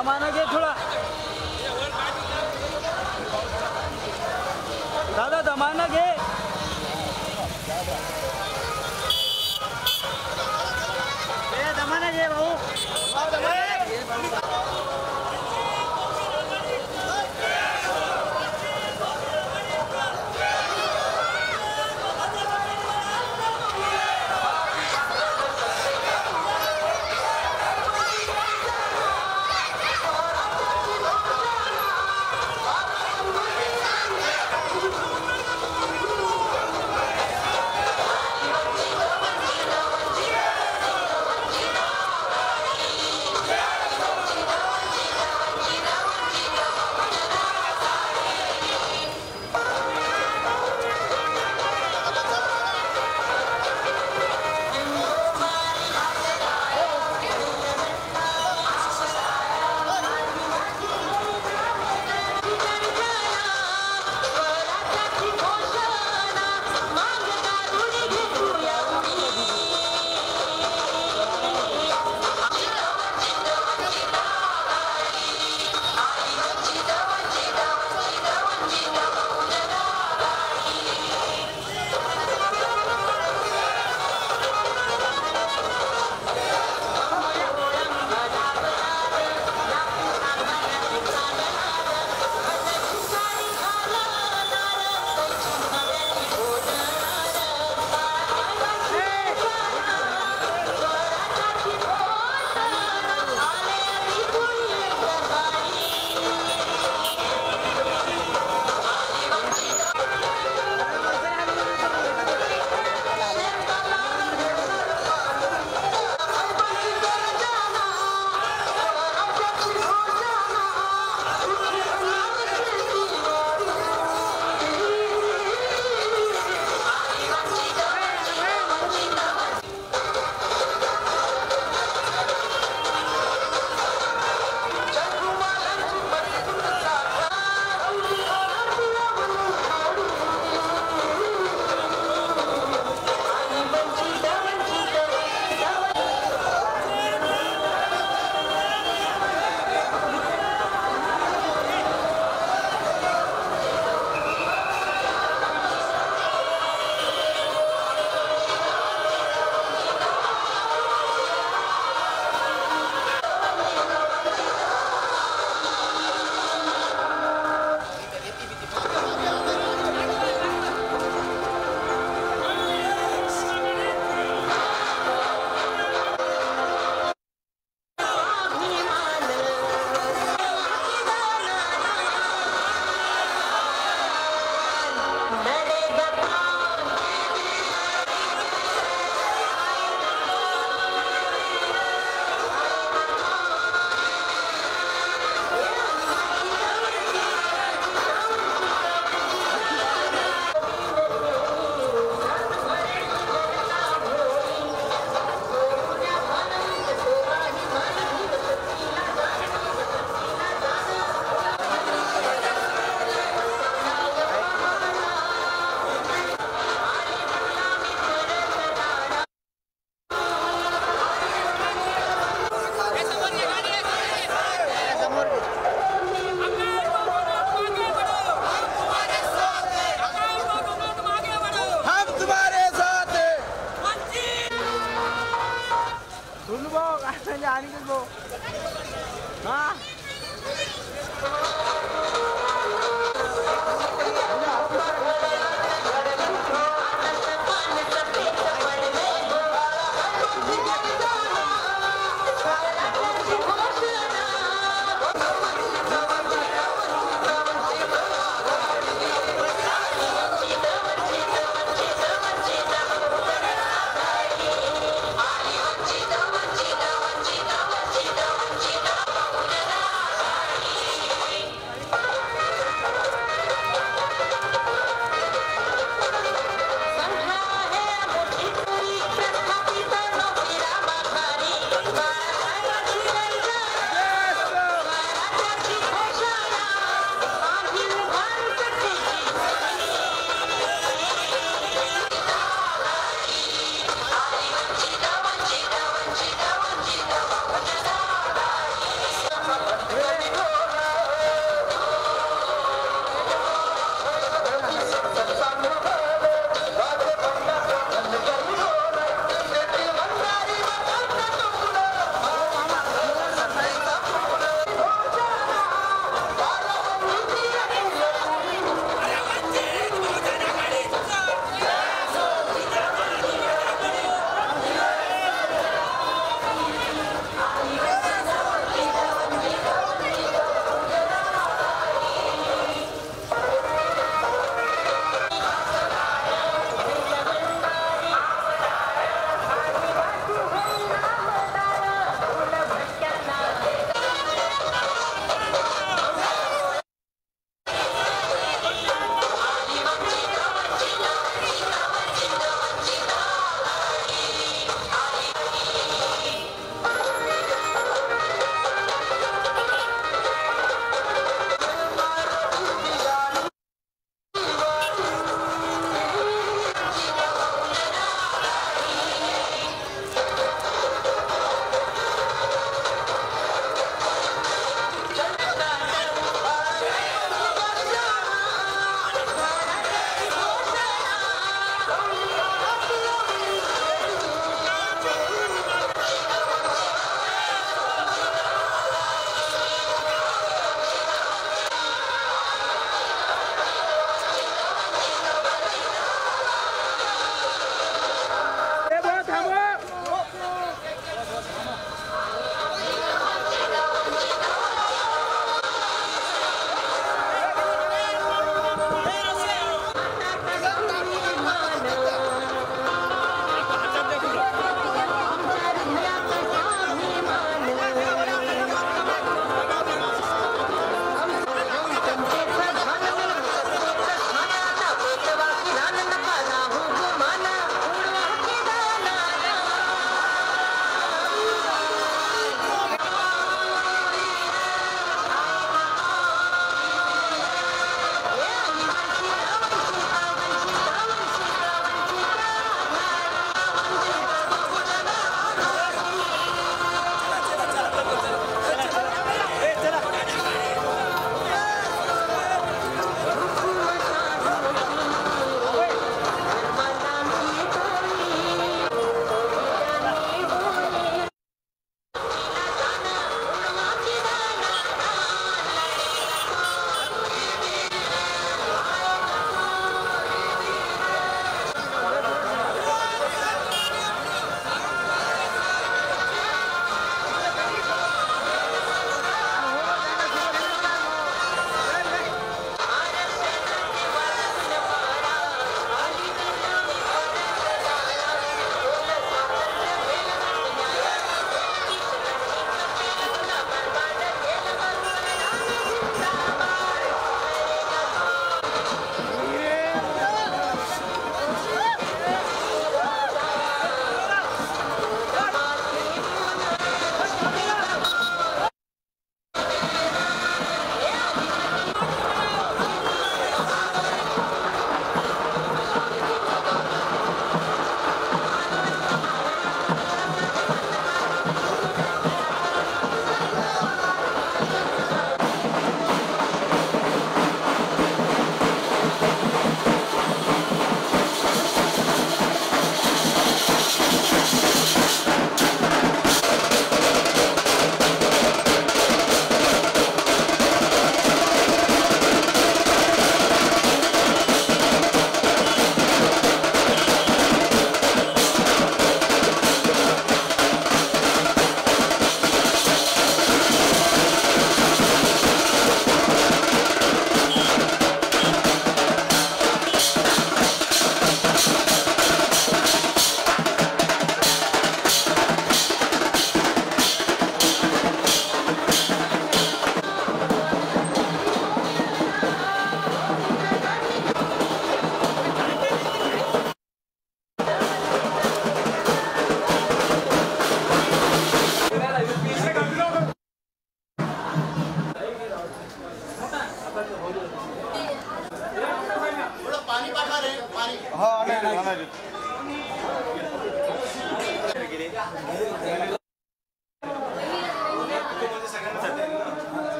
दमाना घे थोडा दादा दमाना घे दमाना घे भाऊ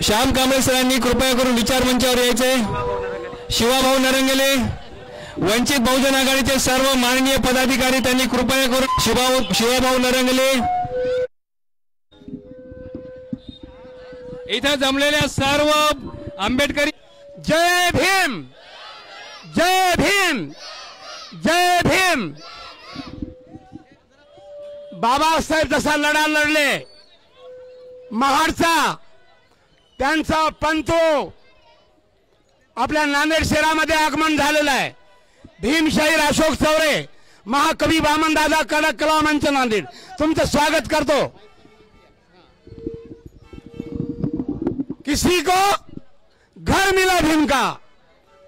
श्याम कांबळे सरांनी कृपया करून विचार मंचावर यायचे। शिवाभाऊ नरंगले, वंचित बहुजन आघाडीचे सर्व माननीय पदाधिकारी त्यांनी कृपया करून शिवाभाऊ नरंगले, इथे जमलेल्या सर्व आंबेडकरी, जय भीम, जय भीम, जय भीम। बाबासाहेब जसा लढा लढले महाडचा, त्यांचा पंथो आपल्या नांदेड शहरामध्ये आगमन झालेलं आहे। भीमशाहीर अशोक चौरे, महाकवी वामनदादा कडक कला मंच नांदेड तुमचं स्वागत करतो। किसी को घर मिला भीम का,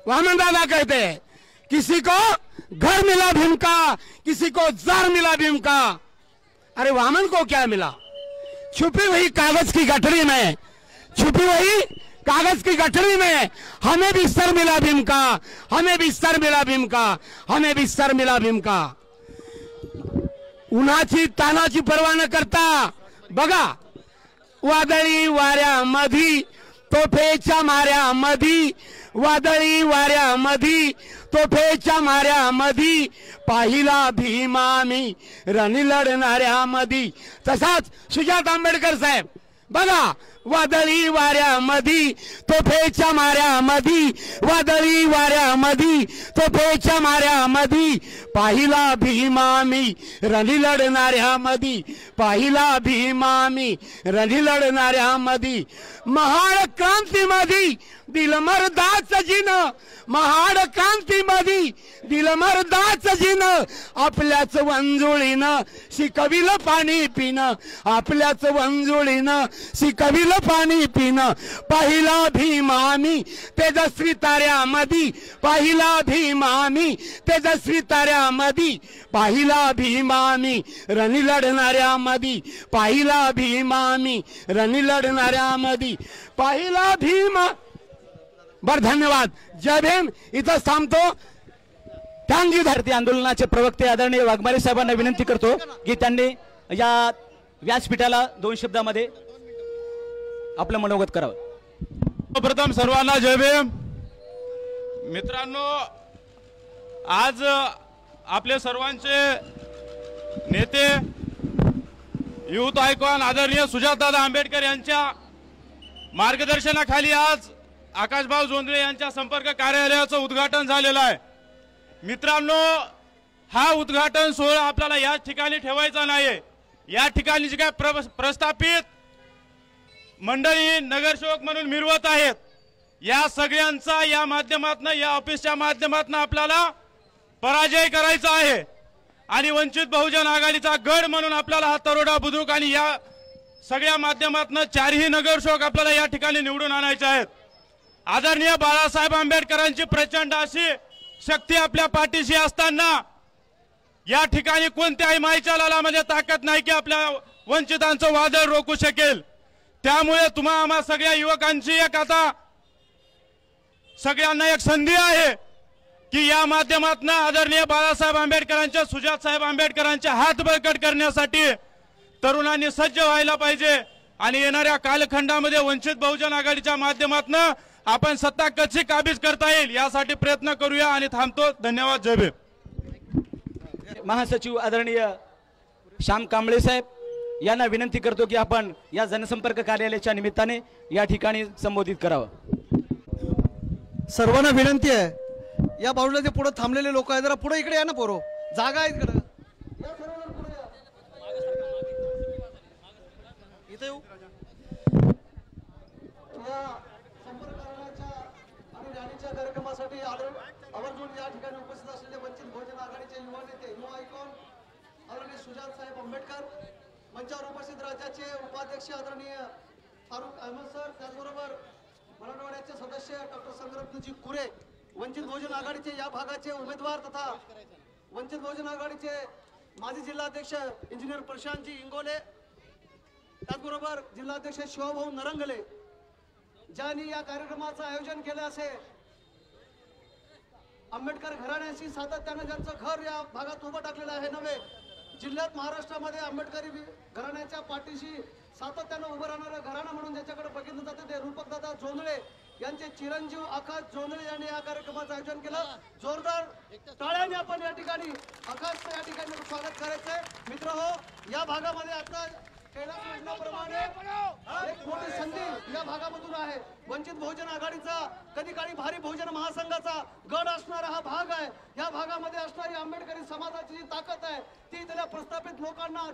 वामनदादा कहते हैं, किसी को घर मिला भीम का, किसी को जार मिला भीम का। अरे वामन को क्या मिला? छुपी हुई कागज की गठरी में, छुपी हुई कागज की गठरी में हमें भी सर मिला भीम का, हमें भी सर मिला भीम का, हमें भी सर मिला भीम का। उन्हाची तानाची पर्वा न करता बघा, वादळी वाऱ्यामधी, तोफेच्या माऱ्यामधी, वादळी वाऱ्यामधी, तोफेच्या माऱ्यामधी पाहिला भीमामी रणि लढणाऱ्यामधी। तसाच सुजात आंबेडकर साहेब बघा, वादळी वाऱ्यामधी, तोफेच्या माऱ्यामधी, वादळी वाऱ्यामधी, तोफेच्या माऱ्यामधी पाहिला भीमामी रणि लढणाऱ्यामधी, पाहिला भीमामी रणि लढणाऱ्यामधी। महाड क्रांतीमधी दिलमर्दाच जिन, महाड क्रांतीमधी दिलमर्दाच जिन, आपल्याच वंजुळीनं शिकविल पाणी पिणं, आपल्याच वंजुळीनं शिकविल पाणी पिणं। पाहिला भीमामी तेजस्वी ताऱ्यामधी, पाहिला भीमामी तेजस्वी ताऱ्यामधी, पाहिला भीमामी रणि लढणाऱ्यामधी, पाहिला भीमामी रणि लढणाऱ्यामधी, पाहिला भीम। बर धन्यवाद, जय भीम। इथंच थांबतो, थँक्यू। भारतीय आंदोलनाचे प्रवक्ते आदरणीय वाघमारे साहेबांना विनंती करतो की त्यांनी या व्यासपीठाला 2 शब्दामध्ये आपलं मनोगत करावं। प्रथम सर्वांना जय भीम। मित्रांनो, आज आपले सर्वांचे नेते युथ आयकॉन आदरणीय सुजातदादा आंबेडकर यांच्या मार्गदर्शनाखाली आज आकाशभाऊ जोंधळे यांच्या संपर्क कार्यालयाचं उद्घाटन झालेलं आहे। मित्रांनो, हा उद्घाटन सोहळा आपल्याला या ठिकाणी ठेवायचा नाही। या ठिकाणी जे काय प्रस्थापित मंडळी नगरसेवक म्हणून मिरवत आहेत, या सगळ्यांचा या माध्यमातून, या ऑफिसच्या माध्यमातून आपल्याला पराजय करायचा आहे आणि वंचित बहुजन आघाडीचा गड म्हणून आपल्याला हा तरोडा बुद्रुक आणि या सगळ्या माध्यमातून 4ही नगरसेवक आपल्याला या ठिकाणी निवडून आणायचे आहेत। आदरणीय बाळासाहेब आंबेडकरांची प्रचंड अशी शक्ती आपल्या पाठीशी असताना या ठिकाणी कोणत्याही माईच्या लालामध्ये ताकद नाही की आपल्या वंचितांचं वादळ रोखू शकेल। त्यामुळे तुम्हा आम्हा सगळ्या युवकांची एक आता सगळ्यांना एक संधी आहे की या माध्यमातून आदरणीय बाळासाहेब आंबेडकरांच्या, सुजात साहेब आंबेडकरांचे हात बळकट करण्यासाठी तरुणांनी सज्ज व्हायला पाहिजे आणि येणाऱ्या कालखंडामध्ये वंचित बहुजन आघाडीच्या माध्यमातून आपण सत्ता कशी काबीज करता येईल यासाठी प्रयत्न करूया आणि थांबतो। धन्यवाद, जय भीम। महासचिव आदरणीय श्याम कांबळे साहेब यांना विनंती करतो की आपण या जनसंपर्क कार्यालयाच्या निमित्ताने या ठिकाणी संबोधित करावं। सर्वांना विनंती आहे, या बाजूला जे पुढे थांबलेले लोक आहेत जरा पुढे इकडे या ना, पोरो जागा आहे इकडे, इथे येऊ। कार्यक्रमासाठी आवर्जून या ठिकाणी उपस्थित असलेले वंचित बहुजन आघाडीचे युवा नेते, युवा आयकॉन आदरणीय सुजात साहेब आंबेडकर, मंचावर उपस्थित राज्याचे उपाध्यक्ष आदरणीय फारुख अहमद सर, त्याचबरोबर मराठवाड्याचे सदस्य डॉक्टर संग्रामजी कुरे, वंचित बहुजन आघाडीचे या भागाचे उमेदवार तथा वंचित बहुजन आघाडीचे माजी जिल्हाध्यक्ष इंजिनियर प्रशांतजी इंगोले, त्याचबरोबर जिल्हाध्यक्ष शिवभाऊ नरंगले, ज्यांनी या कार्यक्रमाचं आयोजन केलं असे आंबेडकर घराण्याशी सातत्याने ज्यांचं घर या भागात उभं टाकलेलं आहे नव्हे, जिल्ह्यात महाराष्ट्रामध्ये आंबेडकरी घराण्याच्या पाठीशी सातत्यानं उभं राहणारं घराणं म्हणून ज्याच्याकडे बघितलं जातं ते रूपकदादा जोंधळे यांचे चिरंजीव आकाश जोंधळे यांनी या कार्यक्रमाचं आयोजन केलं. जोरदार टाळ्याने आपण या ठिकाणी आकाशचं या ठिकाणी स्वागत करायचंय. मित्रहो, या भागामध्ये आता कैलास योजनेप्रमाणे एक मोठी संधी या भागामधून आहे. वंचित बहुजन आघाडीचा कधी काळी भारी बहुजन महासंघाचा गड असणारा हा भाग आहे. या भागामध्ये असणारी आंबेडकरी समाजाची जी ताकद आहे ती त्याला प्रस्थापित लोकांना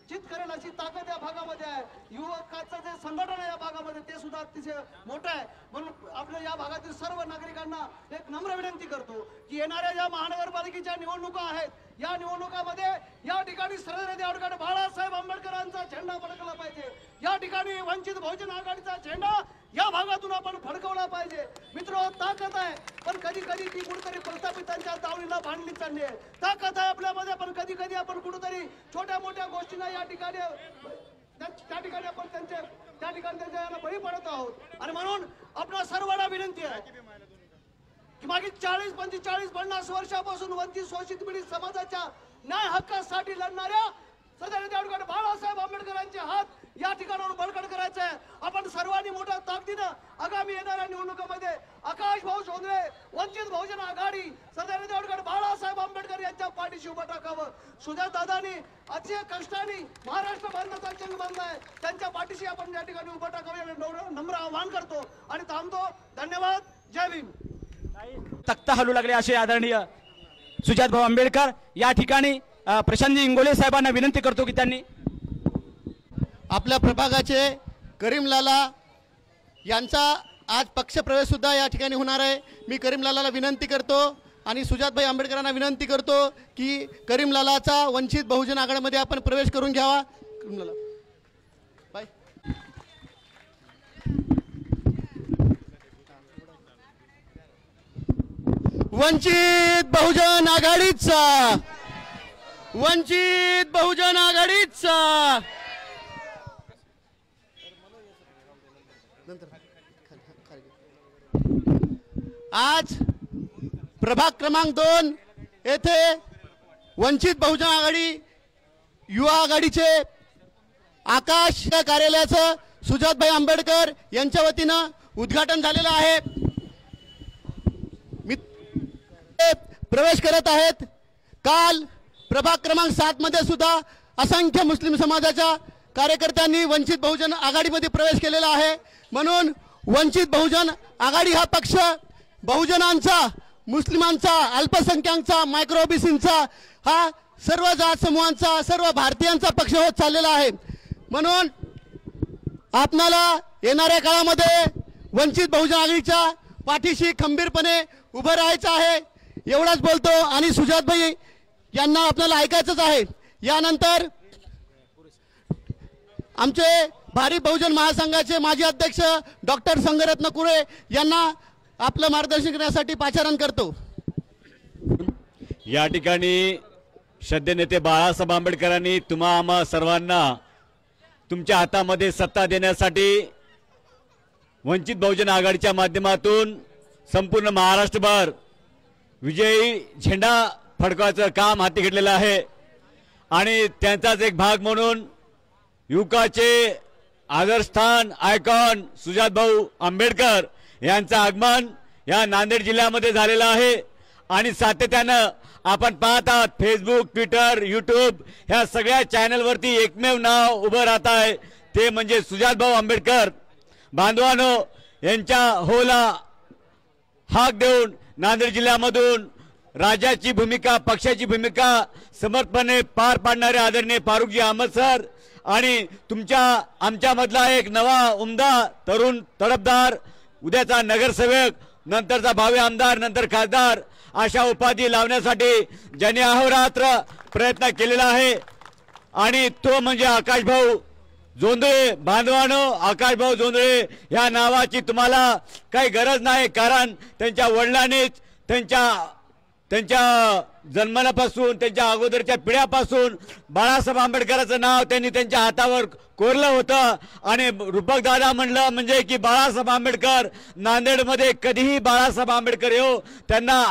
चित करेल अशी ताकद या भागामध्ये आहे. युवकांचं जे संघटन आहे या भागामध्ये ते सुद्धा अतिशय मोठं आहे. म्हणून आपल्या या भागातील सर्व नागरिकांना एक नम्र विनंती करतो की येणाऱ्या ज्या महानगरपालिकेच्या निवडणुका आहेत या निवडणुकामध्ये या ठिकाणी सरदार अडगड बाळासाहेब आंबेडकरांचा झेंडा फडकला पाहिजे. या ठिकाणी वंचित बहुजन आघाडीचा झेंडा या भागातून आपण फडकवला पाहिजे. मित्र, ताकद आहे पण कधी कधी ती कुठेतरी प्रस्थापितांच्या दावणीला बांधली चालली आहे. ताकद आहे आपल्यामध्ये पण कधी कधी आपण कुठेतरी छोट्या मोठ्या गोष्टींना या ठिकाणी त्या ठिकाणी आपण त्यांच्या बळी पडत आहोत. आणि म्हणून आपल्या सर्वांना विनंती आहे की मागील 40, 45, 50 वर्षापासून वंचित शोषित पीडित समाजाच्या न्याय हक्कासाठी लढणाऱ्या सरदार अडगड बाळासाहेब आंबेडकरांचे हात या ठिकाणावर बळकट करायचे आहे. आपण सर्वांनी मोठ्या ताकदीनं आगामी येणाऱ्या निवडणुकीमध्ये आकाश भाऊ जोंधळे, वंचित बहुजन आघाडी, सरदार अडगड बाळासाहेब आंबेडकर यांच्या पाठीशी उभं टाकावं. सुजात दादांनी अतिशय कष्टाने महाराष्ट्र बांधण्याचा चंग बांधलाय, त्यांच्या पाठीशी आपण या ठिकाणी उभं टाकावं नम्र आवाहन करतो आणि थांबतो. धन्यवाद. जय भीम. तख्ता हलू लागले असे आदरणीय सुजात भाऊ आंबेडकर. या ठिकाणी प्रशांतजी इंगोले साहेबांना विनंती करतो की त्यांनी आपल्या प्रभागाचे करीमलाला यांचा आज पक्षप्रवेश सुद्धा या ठिकाणी होणार आहे. मी करीमलालाला विनंती करतो आणि सुजातभाई आंबेडकरांना विनंती करतो की करीमलालाचा वंचित बहुजन आघाडीमध्ये आपण प्रवेश करून घ्यावा. करीमलाला बाय. वंचित बहुजन आघाडीचा, वंचित बहुजन आघाडीचा आज प्रभाग क्रमांक 2 येथे वंचित बहुजन आघाडी युवा आघाडीचे आकाश कार्यालयाचं सुजातभाई आंबेडकर यांच्या वतीनं उद्घाटन झालेलं आहे. प्रवेश करत आहेत. काल प्रभाग क्रमांक 7 मध्ये सुद्धा असंख्य मुस्लिम समाजाच्या कार्यकर्त्यांनी वंचित बहुजन आघाडीमध्ये प्रवेश केलेला आहे. म्हणून वंचित बहुजन आघाडी हा पक्ष बहुजनांचा, मुस्लिमांचा, अल्पसंख्याकांचा, मायक्रो ओबीसींचा, हा सर्व जात समूहांचा, सर्व भारतीयांचा पक्ष होत चाललेला आहे. म्हणून आपणाला येणाऱ्या काळामध्ये वंचित बहुजन आघाडीच्या पाठीशी खंबीरपणे उभं राहायचं आहे. एवढाच बोलतो आणि सुजातभाई यांना आपल्याला ऐकायचंच आहे. यानंतर आमचे भारी बहुजन महासंघाचे माजी अध्यक्ष डॉक्टर संगरत्न कुरे यांना आपलं मार्गदर्शन करण्यासाठी पाचारण करतो. या ठिकाणी श्रद्धेय नेते बाळासाहेब आंबेडकरांनी तुम्हा आम्हा सर्वांना तुमच्या हातामध्ये सत्ता देण्यासाठी वंचित बहुजन आघाडीच्या माध्यमातून संपूर्ण महाराष्ट्रभर विजयी झेंडा फडकवायचं काम हाती घेतलेलं आहे. आणि त्यांचाच एक भाग म्हणून युवकाचे आदर्शस्थान आयकॉन सुजातभाऊ आंबेडकर यांचं आगमन या नांदेड जिल्ह्यामध्ये झालेलं आहे. आणि सातत्यानं आपण पाहत आहात फेसबुक, ट्विटर, यूट्यूब ह्या सगळ्या चॅनलवरती एकमेव नाव उभं राहत आहे ते म्हणजे सुजातभाऊ आंबेडकर. बांधवांनो, यांच्या होला हाक देऊन नांदेड जिल्ह्यामधून राज्याची भूमिका, पक्षाची भूमिका समर्थपणे पार पाडणारे आदरणीय फारुखजी अहमद सर आणि तुमच्या आमच्यामधला एक नवा उमदा तरुण तडफदार, उद्याचा नगरसेवक, नंतरचा भावी आमदार, नंतर खासदार अशा उपाधी लावण्यासाठी ज्यांनी अहोरात्र प्रयत्न केलेला आहे आणि तो म्हणजे आकाश भाऊ जोंधळे. बांधवानो, आकाश भाऊ जोंधळे या नावाची तुम्हाला काही गरज नाही, कारण त्यांच्या वडिलांनीच त्यांच्या जन्मल्यापासून त्यांच्या अगोदरच्या पिढ्यापासून बाळासाहेब आंबेडकरांचं नाव त्यांनी त्यांच्या हातावर कोरलं होतं आणि रूपक दादा म्हणलं म्हणजे की बाळासाहेब आंबेडकर नांदेडमध्ये कधीही बाळासाहेब आंबेडकर येऊ त्यांना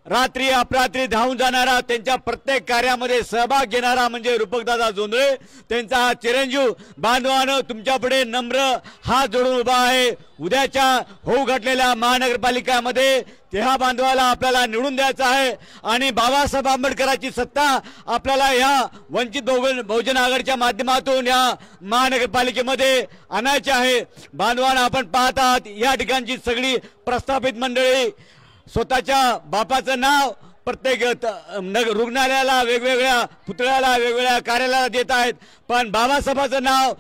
रात्री अपरात्री धावून जाणारा त्यांच्या प्रत्येक कार्यामध्ये सहभाग घेणारा म्हणजे रूपकदादा जोंधळे त्यांचा हा चिरंजीव बांधवानं तुमच्यापुढे नम्र हात जोडून उभा आहे। उद्याच्या होऊ घडलेल्या महानगरपालिकेमध्ये त्या बांधवाला आपल्याला निवडून द्यायचं आहे आणि बाबासाहेब आंबेडकरांची सत्ता आपल्याला या वंचित बहुजन आघाडीच्या माध्यमातून या महानगरपालिकेमध्ये आणायची आहे। बांधवांना आपण पाहत आहात या ठिकाणची सगळी प्रस्थापित मंडळी स्वतःच्या बापाचं नाव प्रत्येक रुग्णालयाला वेगवेगळ्या पुतळ्याला वेगवेगळ्या कार्यालयाला देत आहेत, पण बाबासाहेबांचं नाव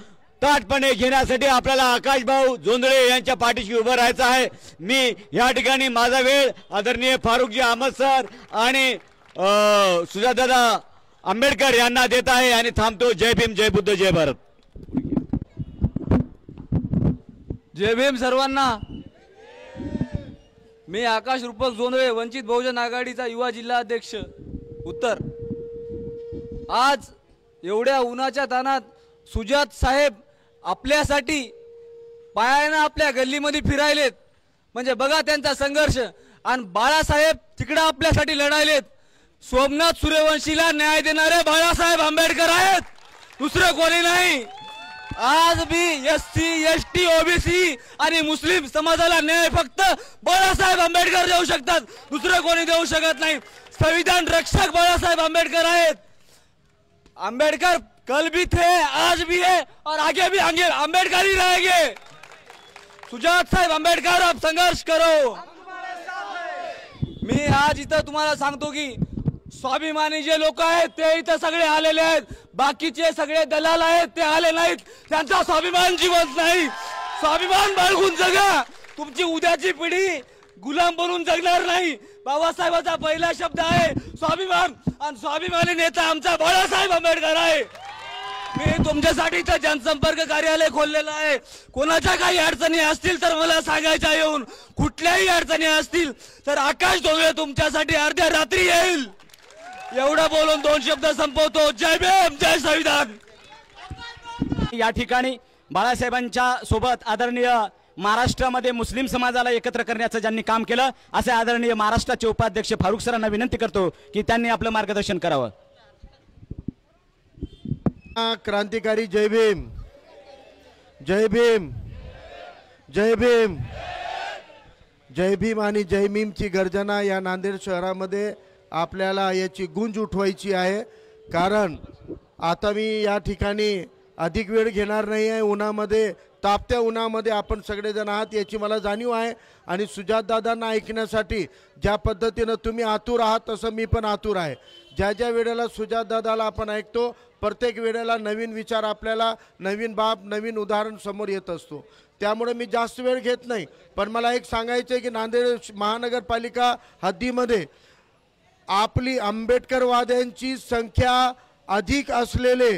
ताटपणे घेण्यासाठी आपल्याला आकाश भाऊ जोंधळे यांच्या पाठीशी उभं राहायचं आहे। मी या ठिकाणी माझा वेळ आदरणीय फारुखजी अहमद सर आणि सुजातदादा आंबेडकर यांना देत आहे आणि थांबतो। जय भीम, जय बुद्ध, जय भारत। जय भीम सर्वांना। मी आकाश रूपक जोंधळे, वंचित बहुजन आघाडीचा युवा जिल्हा अध्यक्ष उत्तर। आज एवढ्या उन्हाच्या तानात सुजात साहेब आपल्यासाठी पायानं आपल्या गल्लीमध्ये फिरायलेत, म्हणजे बघा त्यांचा संघर्ष। आणि बाळासाहेब तिकडे आपल्यासाठी लढायलेत। सोमनाथ सूर्यवंशीला न्याय देणारे बाळासाहेब आंबेडकर आहेत, दुसरे कोणी नाही। आज भी एससी एसटी ओबीसी आणि मुस्लिम समाजाला न्याय फक्त बाळासाहेब आंबेडकर देऊ शकतात, दुसरे कोणी देऊ शकत नाही। संविधान रक्षक बाळासाहेब आंबेडकर आहेत। आंबेडकर कल भी थे, आज भी है और आगे भी आंबेडकर ही रहेंगे। सुजात साहेब आंबेडकर, अब संघर्ष करो। मी आज इथं तुम्हाला सांगतो की स्वाभिमानी जे लोक आहेत ते इथं सगळे आलेले आहेत, बाकीचे सगळे दलाल आहेत ते आले नाहीत, त्यांचा स्वाभिमान जिवंत नाही। स्वाभिमान बाळगून जगा, तुमची उद्याची पिढी गुलाम बनून जगणार नाही। बाबासाहेबांचा पहिला शब्द आहे स्वाभिमान, आणि स्वाभिमानी नेता आमचा बाळासाहेब आंबेडकर आहे। मी तुमच्यासाठी इथं जनसंपर्क कार्यालय खोललेलं आहे। कोणाच्या काही अडचणी असतील तर मला सांगायच्या येऊन, कुठल्याही अडचणी असतील तर आकाश जोंधळे तुमच्यासाठी अर्ध्या रात्री येईल। एवढं बोलून दोन शब्द संपवतो। जय भीम, जय संविधान। या ठिकाणी बाळासाहेबांच्या सोबत आदरणीय महाराष्ट्रामध्ये मुस्लिम समाजाला एकत्र करण्याचं ज्यांनी काम केलं असे आदरणीय महाराष्ट्राचे उपाध्यक्ष फारुख सरांना विनंती करतो की त्यांनी आपलं मार्गदर्शन करावं। क्रांतिकारी जय भीम, जय भीम, जय भीम, जय भीम आणि जय भीमची गर्जना या नांदेड शहरामध्ये आपल्याला याची गुंज उठवायची आहे। कारण आता मी या ठिकाणी अधिक वेळ घेणार नाही आहे। उन्हामध्ये, तापत्या उन्हामध्ये आपण सगळेजण आहात याची मला जाणीव आहे आणि सुजातदादांना ऐकण्यासाठी ज्या पद्धतीनं तुम्ही आतुर आहात तसं मी पण आतुर आहे। ज्या ज्या वेळेला सुजातदादाला आपण ऐकतो प्रत्येक वेळेला नवीन विचार आपल्याला, नवीन बाब, नवीन उदाहरण समोर येत असतो। त्यामुळे मी जास्त वेळ घेत नाही, पण मला एक सांगायचं आहे की नांदेड महानगरपालिका हद्दीमध्ये आपली आंबेडकरवाद्यांची संख्या अधिक असलेले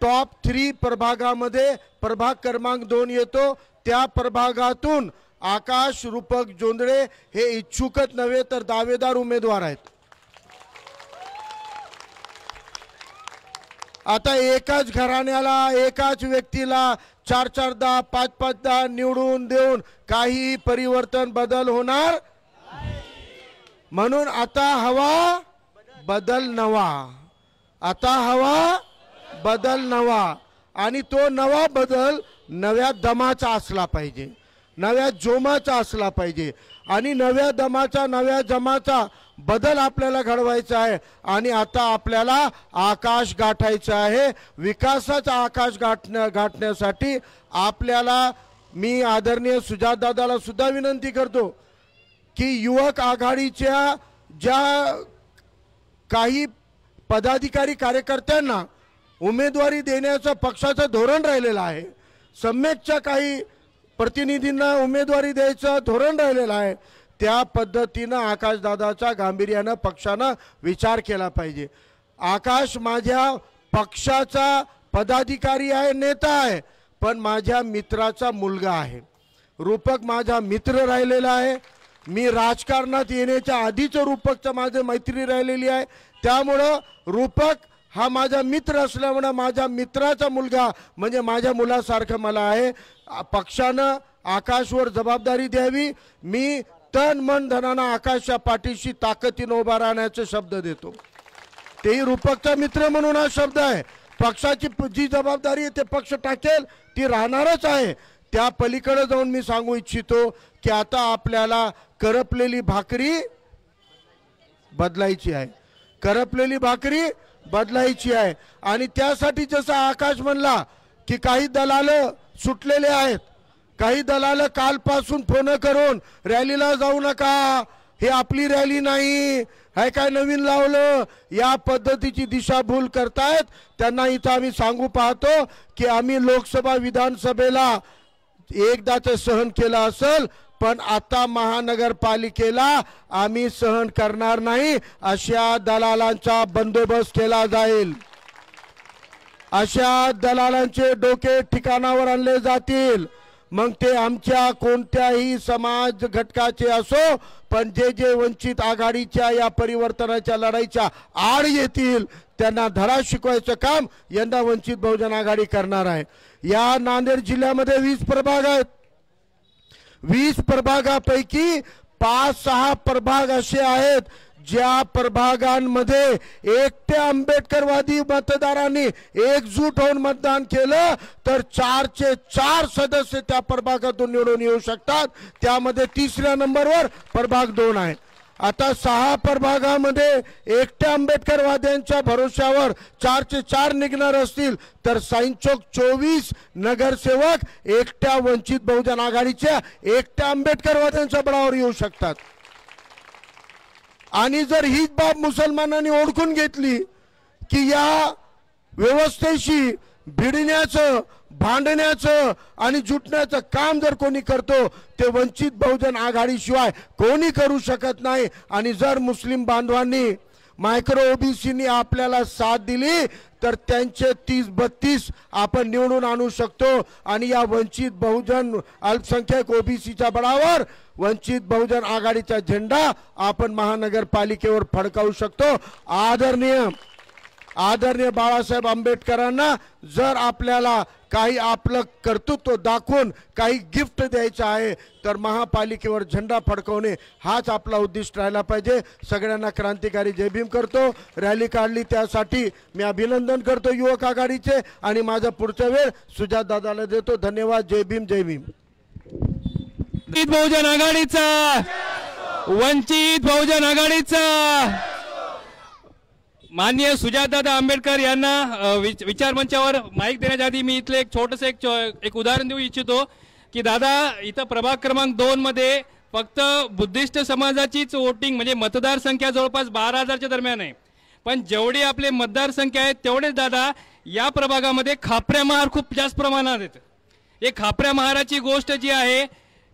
टॉप 3 प्रभागामध्ये प्रभाग क्रमांक 2 येतो। त्या प्रभागातून आकाश रूपक जोंधळे हे इच्छुकच नव्हे तर दावेदार उमेदवार आहेत। आता एकाच घराण्याला, एकाच व्यक्तीला 4-4, 5-5 निवडून देऊन काही परिवर्तन बदल होणार, म्हणून आता हवा बदल नवा, आता हवा बदल नवा। आणि तो नवा बदल नव्या दमाचा असला पाहिजे, नव्या जोमाचा असला पाहिजे आणि नव्या दमाचा, नव्या जमाचा बदल आपल्याला घडवायचा आहे। आणि आता आपल्याला आकाश गाठायचं आहे। विकासाचा आकाश गाठण्यासाठी आपल्याला मी आदरणीय सुजातदादाला सुद्धा विनंती करतो की युवक आघाडीच्या ज्या काही पदाधिकारी कार्यकर्त्यांना उमेदवारी देण्याचं पक्षाचं धोरण राहिलेलं आहे, सम्यकच्या काही प्रतिनिधींना उमेदवारी द्यायचं धोरण राहिलेलं आहे, त्या पद्धतीनं आकाशदादाचा गांभीर्यानं पक्षानं विचार केला पाहिजे। आकाश माझ्या पक्षाचा पदाधिकारी आहे, नेता आहे, पण माझ्या मित्राचा मुलगा आहे। रूपक माझा मित्र राहिलेला आहे। मी राजकारणात येण्याच्या आधीच रूपकचं माझं मैत्री राहिलेली आहे। त्यामुळं रूपक हा माझा मित्र असल्यामुळे माझ्या मित्राचा मुलगा म्हणजे माझ्या मुलासारखं मला आहे. पक्षानं आकाशवर जबाबदारी द्यावी. मी तन मन धनानं आकाशच्या पाठीशी ताकदीनं उभा राहण्याचे शब्द देतो. तेही रूपकचा मित्र म्हणून हा शब्द आहे. पक्षाची जी जबाबदारी ते पक्ष टाकेल ती राहणारच आहे. त्या पलीकडे जाऊन मी सांगू इच्छितो की आता आपल्याला करपलेली भाकरी बदलायची आहे. करपलेली भाकरी बदलायची आहे. आणि त्यासाठी जसं आकाश म्हणला की काही दलाल सुटलेले आहेत, काही दलाल कालपासून फोन करून रॅलीला जाऊ नका, हे आपली रॅली नाही, हे काय नवीन लावलं, या पद्धतीची दिशाभूल करतायत. त्यांना इथं आम्ही सांगू पाहतो की आम्ही लोकसभा विधानसभेला एकदा ते सहन केलं असेल, पण आता महानगरपालिकेला आम्ही सहन करणार नाही. अशा दलालांचा बंदोबस्त केला जाईल. अशा दलालांचे डोके ठिकाणावर आणले जातील. मग ते आमच्या कोणत्याही समाज घटकाचे असो, पण जे जे वंचित आघाडीच्या या परिवर्तनाच्या लढाईच्या आड येतील त्यांना धडा शिकवायचं काम यंदा वंचित बहुजन आघाडी करणार आहे. या नांदेड जिल्ह्यामध्ये 20 प्रभाग आहेत. 20 प्रभागापैकी 5-6 प्रभाग असे आहेत ज्या प्रभागांमध्ये एकट्या आंबेडकरवादी मतदारांनी एकजूट होऊन मतदान केलं तर 4चे 4 सदस्य त्या प्रभागातून निवडून येऊ शकतात. त्यामध्ये 3ऱ्या नंबरवर प्रभाग 2 आहे. आता 6 प्रभागामध्ये एकट्या आंबेडकरवाद्यांच्या भरोश्यावर 4चे 4 निघणार असतील तर साईंचौक 24 नगरसेवक एकट्या वंचित बहुजन आघाडीच्या एकट्या आंबेडकरवाद्यांच्या बळावर येऊ शकतात. आणि जर हीच बाब मुसलमानांनी ओळखून घेतली की या व्यवस्थेशी भिडण्याचं, भांडण्याचं आणि जुटण्याचं काम जर कोणी करतो ते वंचित बहुजन आघाडीशिवाय कोणी करू शकत नाही. आणि जर मुस्लिम बांधवांनी मायक्रो ओबीसीनी आपल्याला साथ दिली तर त्यांचे 30-32 आपण निवडून आणू शकतो. आणि या वंचित बहुजन अल्पसंख्याक ओबीसीच्या बळावर वंचित बहुजन आघाडीचा झेंडा आपण महानगरपालिकेवर फडकावू शकतो. आदरणीय बाळासाहेब आंबेडकरांना जर आपल्याला काही आपलं कर्तृत्व दाखवून काही गिफ्ट द्यायचं आहे तर महापालिकेवर झेंडा फडकवणे हाच आपला उद्दिष्ट राहिला पाहिजे. सगळ्यांना क्रांतिकारी जय भीम करतो. रॅली काढली त्यासाठी मी अभिनंदन करतो युवक आघाडीचे. आणि माझा पुढचा वेळ सुजात दादाला देतो. धन्यवाद. जय भीम. जय भीम. वंचित बहुजन आघाडीचा, वंचित बहुजन आघाडीचा. माननीय सुजातदादा आंबेडकर यांना विचार मंचावर माईक देण्याच्या आधी मी इथले एक छोटंसं एक उदाहरण देऊ इच्छितो की दादा इथं प्रभाग क्रमांक 2 मध्ये फक्त बुद्धिस्ट समाजाचीच वोटिंग म्हणजे मतदार संख्या जवळपास 12,000च्या दरम्यान आहे. पण जेवढी आपले मतदार संख्या आहे तेवढेच दादा या प्रभागामध्ये खापऱ्या महार खूप जास्त प्रमाणात आहेत. हे खापऱ्या महाराची गोष्ट जी आहे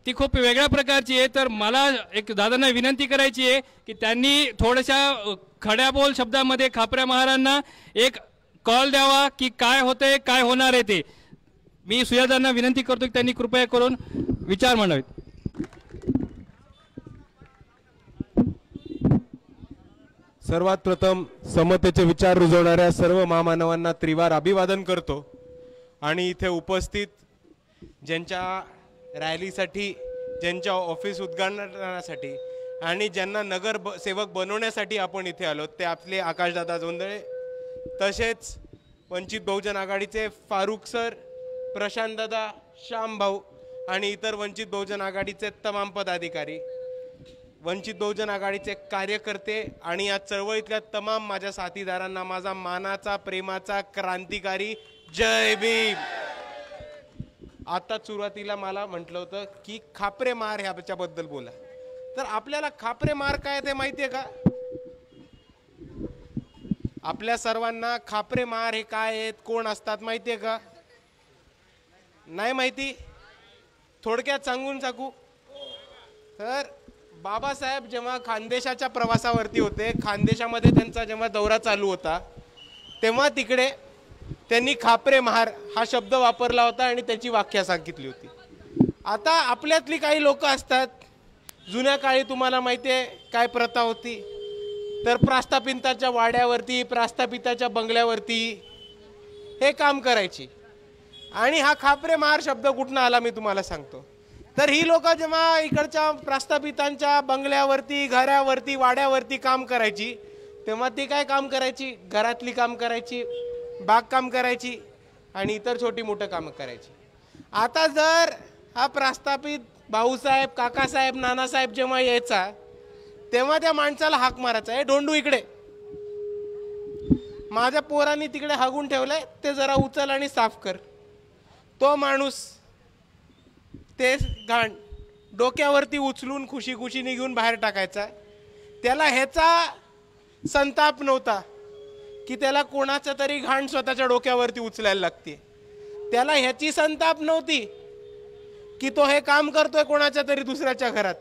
ती खूप वेगळ्या प्रकारची आहे. तर मला एक दादांना विनंती करायची आहे की त्यांनी थोड्याशा खड्याबोल शब्दामध्ये खापऱ्या महारांना एक कॉल द्यावा की काय होतंय, काय होणार आहे ते. मी सुजातांना विनंती करतो की त्यांनी कृपया करून विचार मांडावेत. सर्वात प्रथम समतेचे विचार रुजवणाऱ्या सर्व महामानवांना त्रिवार अभिवादन करतो. आणि इथे उपस्थित ज्यांच्या रॅलीसाठी, ज्यांच्या ऑफिस उद्घाटनासाठी आणि ज्यांना नगर सेवक बनवण्यासाठी आपण इथे आलो ते आपले आकाशदादा जोंधळे, तसेच वंचित बहुजन आघाडीचे फारुख सर, प्रशांत दादा, श्याम भाऊ आणि इतर वंचित बहुजन आघाडीचे तमाम पदाधिकारी, वंचित बहुजन आघाडीचे कार्यकर्ते आणि या चळवळीतल्या तमाम माझ्या साथीदारांना माझा मानाचा, प्रेमाचा, क्रांतिकारी जय भीम. आता सुरुवातीला मला म्हटलं होतं की खापरे मार ह्याच्याबद्दल बोला. तर आपल्याला खापरे मार काय ते माहिती आहे का? आपल्या सर्वांना खापरे मार हे काय आहेत, कोण असतात माहिती आहे का? नाही माहिती? थोडक्यात सांगून टाकू. तर बाबासाहेब जेव्हा खानदेशाच्या प्रवासावरती होते, खानदेशामध्ये त्यांचा जेव्हा दौरा चालू होता तेव्हा तिकडे त्यांनी खापरे महार हा शब्द वापरला होता आणि त्याची व्याख्या सांगितली होती. आता आपल्यातली काही लोक असतात, जुन्या काळी तुम्हाला माहिती आहे काय प्रथा होती तर प्रस्थापिताच्या वाड्यावरती, प्रस्थापिताच्या बंगल्यावरती हे काम करायची. आणि हा खापरे महार शब्द कुठनं आला मी तुम्हाला सांगतो. तर ही लोक जेव्हा इकडच्या प्रस्थापितांच्या बंगल्यावरती, घरावरती, वाड्यावरती काम करायची, तेव्हा ती काय काम करायची? घरातली काम करायची, बागकाम करायची आणि इतर छोटी मोठं कामं करायची. आता जर हा प्रस्थापित भाऊसाहेब, काकासाहेब, नानासाहेब जेव्हा यायचा, तेव्हा त्या माणसाला हाक मारायचा, हे ढोंडू इकडे, माझ्या पोरांनी तिकडे हागून ठेवलंय, ते जरा उचल आणि साफ कर. तो माणूस ते घाण डोक्यावरती उचलून खुशी खुशीने घेऊन बाहेर टाकायचा. त्याला ह्याचा संताप नव्हता की त्याला कोणाचं तरी घाण स्वतःच्या डोक्यावरती उचलायला लागते. त्याला ह्याची संताप नव्हती की तो हे काम करतोय कोणाच्या तरी दुसऱ्याच्या घरात,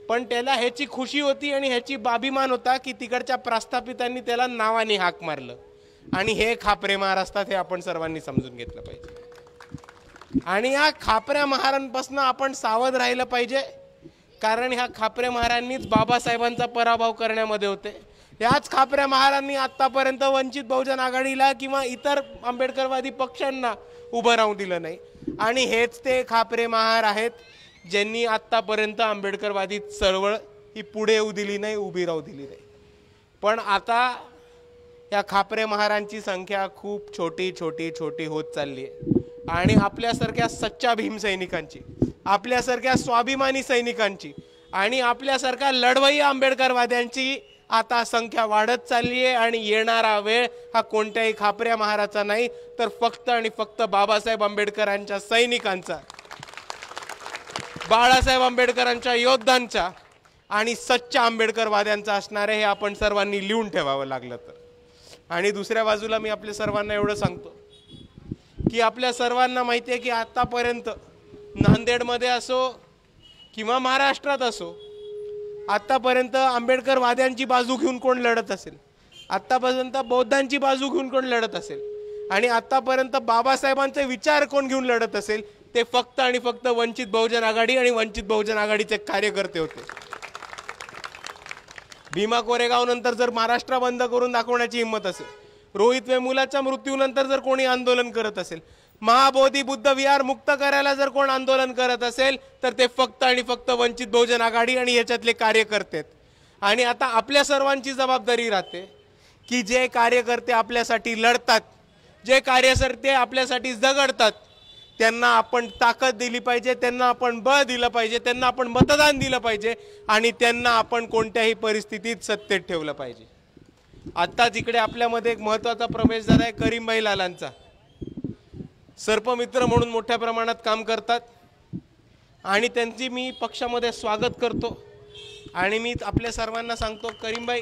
पण त्याला ह्याची खुशी होती आणि ह्याची अभिमान होता की तिकडच्या प्रस्थापितांनी त्याला नावाने हाक मारलं. आणि हे खापरे महार असतात, हे आपण सर्वांनी समजून घेतलं पाहिजे. आणि या खापऱ्या महारांपासून आपण सावध राहिलं पाहिजे, कारण ह्या खापरे महारांनीच बाबासाहेबांचा पराभव करण्यामध्ये होते. याच खापऱ्या महारांनी आतापर्यंत वंचित बहुजन आघाडीला किंवा इतर आंबेडकरवादी पक्षांना उभं राहू दिलं नाही. आणि हेच ते खापरे महार आहेत ज्यांनी आतापर्यंत आंबेडकरवादी चळवळ ही पुढे येऊ दिली नाही, उभी राहू दिली नाही. पण आता या खापरे महारांची संख्या खूप छोटी छोटी छोटी होत चालली आहे. आणि आपल्यासारख्या सच्चा भीमसैनिकांची, आपल्यासारख्या स्वाभिमानी सैनिकांची आणि आपल्यासारख्या लढवय्ये आंबेडकरवाद्यांची आता संख्या वाढत चालली आहे. आणि येणारा वेळ हा कोणत्याही खापऱ्या महाराचा नाही, तर फक्त आणि फक्त बाबासाहेब आंबेडकरांच्या सैनिकांचा, बाळासाहेब आंबेडकरांच्या योद्धांचा आणि सच्चा आंबेडकरवाद्यांचा असणार आहे. हे आपण सर्वांनी लिहून ठेवावं लागलं तर. आणि दुसऱ्या बाजूला मी आपल्या सर्वांना एवढं सांगतो की आपल्या सर्वांना माहिती आहे की आतापर्यंत नांदेडमध्ये असो किंवा महाराष्ट्रात असो, आतापर्यंत आंबेडकरवाद्यांची बाजू घेऊन कोण लढत असेल, आतापर्यंत बौद्धांची बाजू घेऊन कोण लढत असेल आणि आतापर्यंत बाबासाहेबांचे विचार कोण घेऊन लढत असेल, ते फक्त आणि फक्त वंचित बहुजन आघाडी आणि वंचित बहुजन आघाडीचे कार्यकर्ते होते. भीमा कोरेगाव नंतर जर महाराष्ट्र बंद करून दाखवण्याची हिंमत असेल, रोहित वेमुलाच्या मृत्यूनंतर जर कोणी आंदोलन करत असेल, महाबोधी बुद्ध विहार मुक्त करायला जर कोण आंदोलन करत असेल, तर ते फक्त आणि फक्त वंचित बहुजन आघाडी आणि याच्यातले कार्यकर्ते. आणि आता आपल्या सर्वांची जबाबदारी राहते की जे कार्यकर्ते आपल्यासाठी लढतात, जे कार्यकर्ते आपल्यासाठी झगडतात, त्यांना आपण ताकद दिली पाहिजे, त्यांना आपण बळ दिलं पाहिजे, त्यांना आपण मतदान दिलं पाहिजे आणि त्यांना आपण कोणत्याही परिस्थितीत सत्तेत ठेवलं पाहिजे. आता जिकडे आपल्यामध्ये एक महत्त्वाचा प्रवेश झाला आहे करीमभाई लालांचा. सर्पमित्र म्हणून मोठ्या प्रमाणात काम करतात आणि त्यांची मी पक्षामध्ये स्वागत करतो. आणि मी आपल्या सर्वांना सांगतो, करीमभाई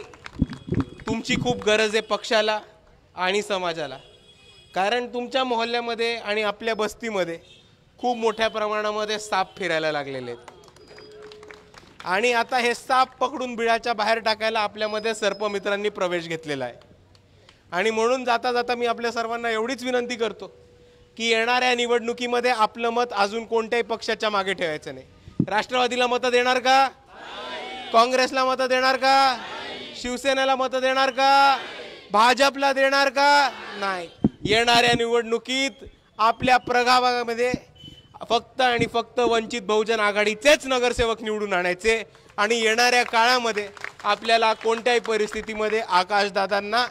तुमची खूप गरज आहे पक्षाला आणि समाजाला, कारण तुमच्या मोहल्ल्यामध्ये आणि आपल्या बस्तीमध्ये खूप मोठ्या प्रमाणामध्ये साप फिरायला लागलेले आहेत. आणि आता हे साप पकडून बिळाच्या बाहेर टाकायला आपल्यामध्ये सर्पमित्रांनी प्रवेश घेतलेला आहे. आणि म्हणून जाता जाता मी आपल्या सर्वांना एवढीच विनंती करतो की येणाऱ्या निवडणुकीमध्ये आपलं मत अजून कोणत्याही पक्षाच्या मागे ठेवायचं नाही. राष्ट्रवादीला मतं देणार का? काँग्रेसला मतं देणार का? शिवसेनेला मतं देणार का? भाजपला देणार का? नाही. येणाऱ्या निवडणुकीत आपल्या प्रभागामध्ये फक्त आणि फक्त वंचित बहुजन आघाडीचेच नगरसेवक निवडून आणायचे. आणि येणाऱ्या काळामध्ये आपल्याला कोणत्याही परिस्थितीमध्ये आकाशदादांना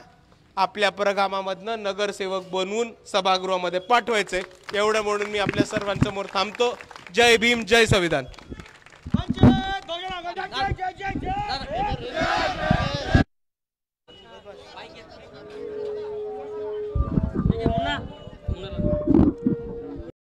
आपल्या प्रगामामधनं नगरसेवक बनवून सभागृहामध्ये पाठवायचे. एवढं म्हणून मी आपल्या सर्वांसमोर थांबतो. जय भीम, जय संविधान.